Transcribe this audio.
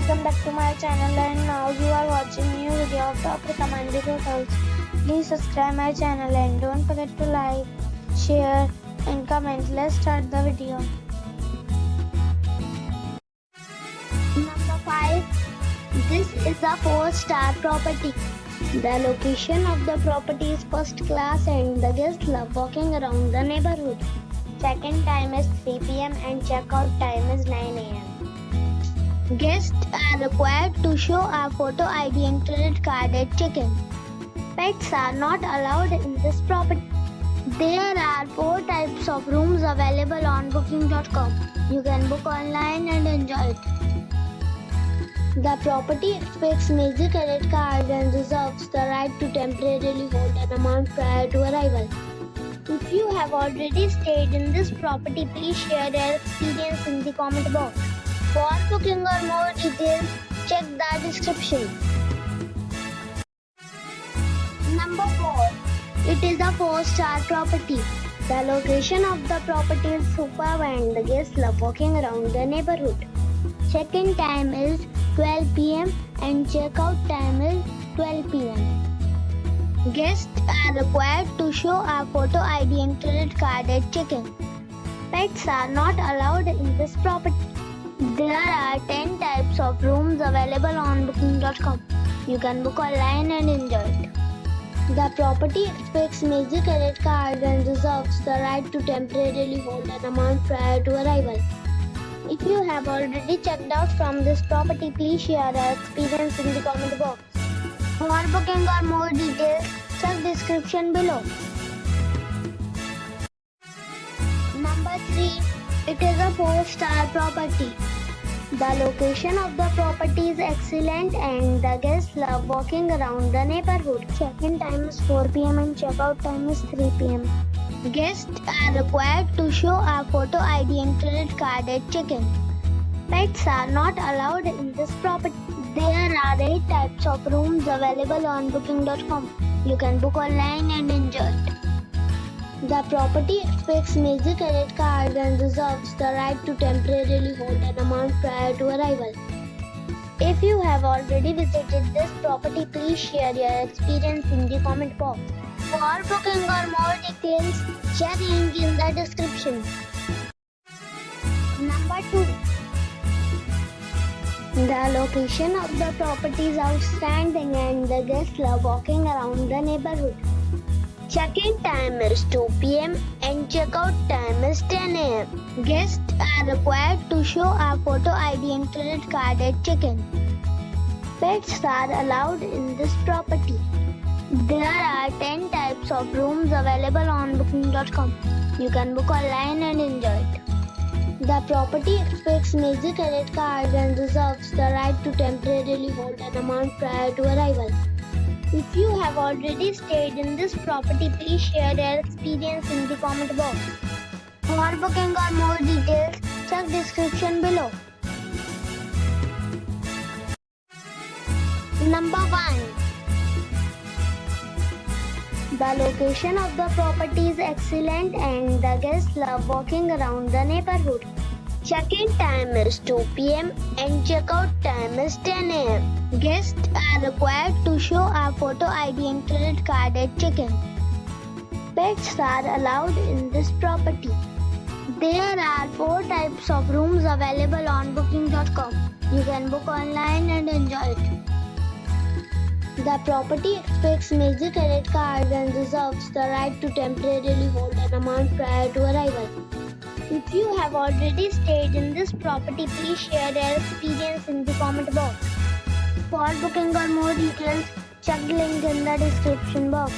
welcome back to my channel, and now you are watching new video of top recommended hotels. Please subscribe my channel and don't forget to like, share and comment. Let's start the video. Number 5. This is a 4-star property. The location of the property is first class and the guests love walking around the neighborhood. Check-in time is 3 p.m. and check-out time is 9 a.m. Guests are required to show a photo ID and credit card at check-in. Pets are not allowed in this property. There are 4 types of rooms available on booking.com. You can book online and enjoy it. The property expects major credit cards and reserves the right to temporarily hold an amount prior to arrival. If you have already stayed in this property, please share your experience in the comment box. For booking or more details, check the description. Number 4. It is a 4-star property. The location of the property is superb and the guests love walking around the neighborhood. Check-in time is 12 p.m. and check-out time is 12 p.m. Guests are required to show a photo ID and credit card at check-in. Pets are not allowed in this property. There are 10 types of rooms available on booking.com. You can book online and enjoy it. The property expects major credit cards and reserves the right to temporarily hold an amount prior to arrival. If you have already checked out from this property, please share your experience in the comment box. For booking or more details, check description below. Number 3. It is a 4-star property. The location of the property is excellent and the guests love walking around the neighborhood. Check-in time is 4 p.m. and check-out time is 3 p.m. Guests are required to show a photo ID and credit card at check-in. Pets are not allowed in this property. There are 8 types of rooms available on booking.com. You can book online and enjoy it. The property expects major credit cards and reserves the right to temporarily hold an amount prior to arrival. If you have already visited this property, please share your experience in the comment box. For booking or more details, check link in the description. Number 2. The location of the property is outstanding and the guests love walking around the neighborhood. Check-in time is 2 p.m. and check-out time is 10 a.m. Guests are required to show a photo ID and credit card at check-in. Pets are allowed in this property. There are 10 types of rooms available on booking.com. You can book online and enjoy it. The property expects major credit cards and reserves the right to temporarily hold an amount prior to arrival. If you have already stayed in this property, please share your experience in the comment box. For booking or more details, check description below. Number 1. The location of the property is excellent and the guests love walking around the neighborhood. Check-in time is 2 p.m. and check-out time is 10 a.m. Guests are required to show a photo ID and credit card at check-in. Pets are allowed in this property. There are 4 types of rooms available on booking.com. You can book online and enjoy it. The property expects major credit cards and reserves the right to temporarily hold an amount prior to arrival. If you have already stayed in this property, please share your experience in the comment box. For booking or more details, check the link in the description box.